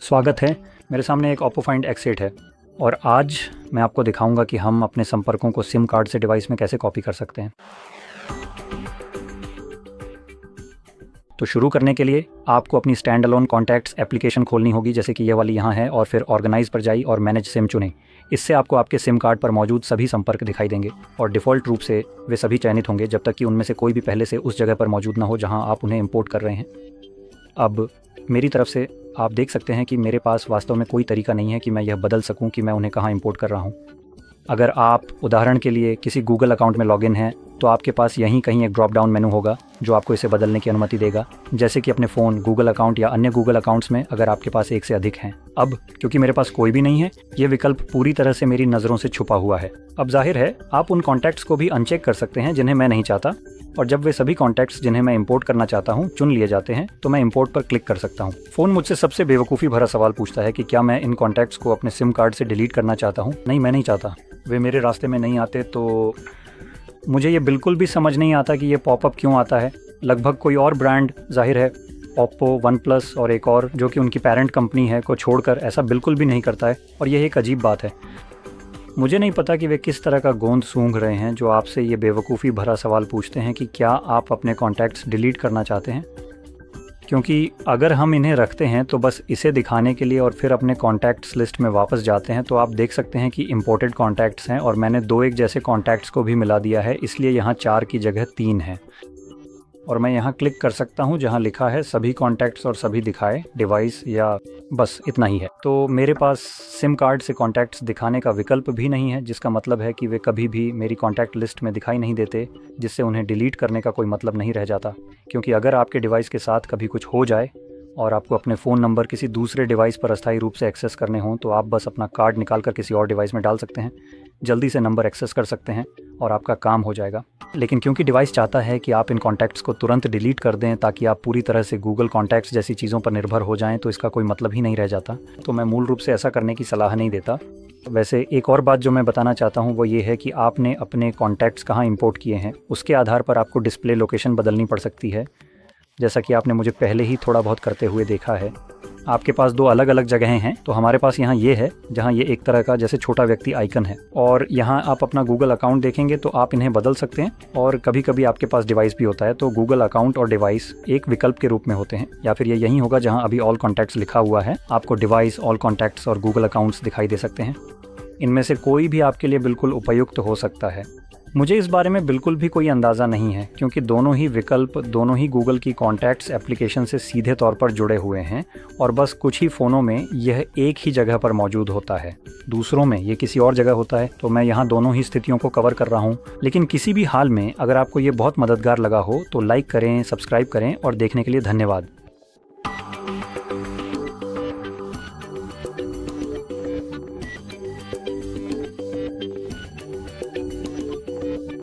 स्वागत है। मेरे सामने एक ओप्पो फाइंड X8 है और आज मैं आपको दिखाऊंगा कि हम अपने संपर्कों को सिम कार्ड से डिवाइस में कैसे कॉपी कर सकते हैं। तो शुरू करने के लिए आपको अपनी स्टैंड अलोन कॉन्टैक्ट्स एप्लीकेशन खोलनी होगी, जैसे कि ये वाली यहाँ है, और फिर ऑर्गेनाइज पर जाइए और मैनेज सिम चुनें। इससे आपको आपके सिम कार्ड पर मौजूद सभी संपर्क दिखाई देंगे और डिफ़ॉल्ट रूप से वे सभी चयनित होंगे जब तक कि उनमें से कोई भी पहले से उस जगह पर मौजूद ना हो जहाँ आप उन्हें इम्पोर्ट कर रहे हैं। अब मेरी तरफ से आप देख सकते हैं कि मेरे पास वास्तव में कोई तरीका नहीं है कि मैं यह बदल सकूं कि मैं उन्हें कहाँ इंपोर्ट कर रहा हूं। अगर आप उदाहरण के लिए किसी गूगल अकाउंट में लॉगिन हैं तो आपके पास यहीं कहीं एक ड्रॉप डाउन मेनू होगा जो आपको इसे बदलने की अनुमति देगा, जैसे कि अपने फ़ोन, गूगल अकाउंट या अन्य गूगल अकाउंट्स में अगर आपके पास एक से अधिक हैं। अब क्योंकि मेरे पास कोई भी नहीं है, ये विकल्प पूरी तरह से मेरी नज़रों से छुपा हुआ है। अब जाहिर है आप उन कॉन्टैक्ट्स को भी अनचेक कर सकते हैं जिन्हें मैं नहीं चाहता, और जब वे सभी कॉन्टैक्ट्स जिन्हें मैं इंपोर्ट करना चाहता हूं चुन लिए जाते हैं तो मैं इंपोर्ट पर क्लिक कर सकता हूं। फ़ोन मुझसे सबसे बेवकूफ़ी भरा सवाल पूछता है कि क्या मैं इन कॉन्टैक्ट्स को अपने सिम कार्ड से डिलीट करना चाहता हूं। नहीं, मैं नहीं चाहता। वे मेरे रास्ते में नहीं आते। तो मुझे ये बिल्कुल भी समझ नहीं आता कि ये पॉपअप क्यों आता है। लगभग कोई और ब्रांड, जाहिर है ओप्पो, वन प्लस और एक और जो कि उनकी पेरेंट कंपनी है, को छोड़कर ऐसा बिल्कुल भी नहीं करता है, और यह एक अजीब बात है। मुझे नहीं पता कि वे किस तरह का गोंद सूंघ रहे हैं जो आपसे ये बेवकूफ़ी भरा सवाल पूछते हैं कि क्या आप अपने कॉन्टैक्ट्स डिलीट करना चाहते हैं, क्योंकि अगर हम इन्हें रखते हैं तो बस इसे दिखाने के लिए और फिर अपने कॉन्टैक्ट्स लिस्ट में वापस जाते हैं तो आप देख सकते हैं कि इंपोर्टेड कॉन्टैक्ट्स हैं और मैंने 2 एक जैसे कॉन्टैक्ट्स को भी मिला दिया है, इसलिए यहाँ 4 की जगह 3 है। और मैं यहाँ क्लिक कर सकता हूँ जहाँ लिखा है सभी कॉन्टैक्ट्स और सभी दिखाए डिवाइस, या बस इतना ही है। तो मेरे पास सिम कार्ड से कॉन्टैक्ट्स दिखाने का विकल्प भी नहीं है, जिसका मतलब है कि वे कभी भी मेरी कॉन्टैक्ट लिस्ट में दिखाई नहीं देते, जिससे उन्हें डिलीट करने का कोई मतलब नहीं रह जाता। क्योंकि अगर आपके डिवाइस के साथ कभी कुछ हो जाए और आपको अपने फ़ोन नंबर किसी दूसरे डिवाइस पर अस्थायी रूप से एक्सेस करने हों तो आप बस अपना कार्ड निकाल कर किसी और डिवाइस में डाल सकते हैं, जल्दी से नंबर एक्सेस कर सकते हैं और आपका काम हो जाएगा। लेकिन क्योंकि डिवाइस चाहता है कि आप इन कॉन्टैक्ट्स को तुरंत डिलीट कर दें ताकि आप पूरी तरह से गूगल कॉन्टैक्ट्स जैसी चीज़ों पर निर्भर हो जाएं, तो इसका कोई मतलब ही नहीं रह जाता। तो मैं मूल रूप से ऐसा करने की सलाह नहीं देता। वैसे एक और बात जो मैं बताना चाहता हूँ वो ये है कि आपने अपने कॉन्टैक्ट्स कहाँ इंपोर्ट किए हैं उसके आधार पर आपको डिस्प्ले लोकेशन बदलनी पड़ सकती है, जैसा कि आपने मुझे पहले ही थोड़ा बहुत करते हुए देखा है। आपके पास 2 अलग अलग जगहें हैं। तो हमारे पास यहाँ ये है जहाँ ये एक तरह का जैसे छोटा व्यक्ति आइकन है, और यहाँ आप अपना गूगल अकाउंट देखेंगे तो आप इन्हें बदल सकते हैं। और कभी कभी आपके पास डिवाइस भी होता है तो गूगल अकाउंट और डिवाइस एक विकल्प के रूप में होते हैं, या फिर ये यही होगा जहाँ अभी ऑल कॉन्टैक्ट्स लिखा हुआ है। आपको डिवाइस, ऑल कॉन्टैक्ट्स और गूगल अकाउंट्स दिखाई दे सकते हैं। इनमें से कोई भी आपके लिए बिल्कुल उपयुक्त हो सकता है। मुझे इस बारे में बिल्कुल भी कोई अंदाज़ा नहीं है, क्योंकि दोनों ही विकल्प दोनों ही गूगल की कॉन्टैक्ट्स एप्लीकेशन से सीधे तौर पर जुड़े हुए हैं, और बस कुछ ही फ़ोनों में यह एक ही जगह पर मौजूद होता है, दूसरों में ये किसी और जगह होता है। तो मैं यहाँ दोनों ही स्थितियों को कवर कर रहा हूँ। लेकिन किसी भी हाल में अगर आपको ये बहुत मददगार लगा हो तो लाइक करें, सब्सक्राइब करें, और देखने के लिए धन्यवाद।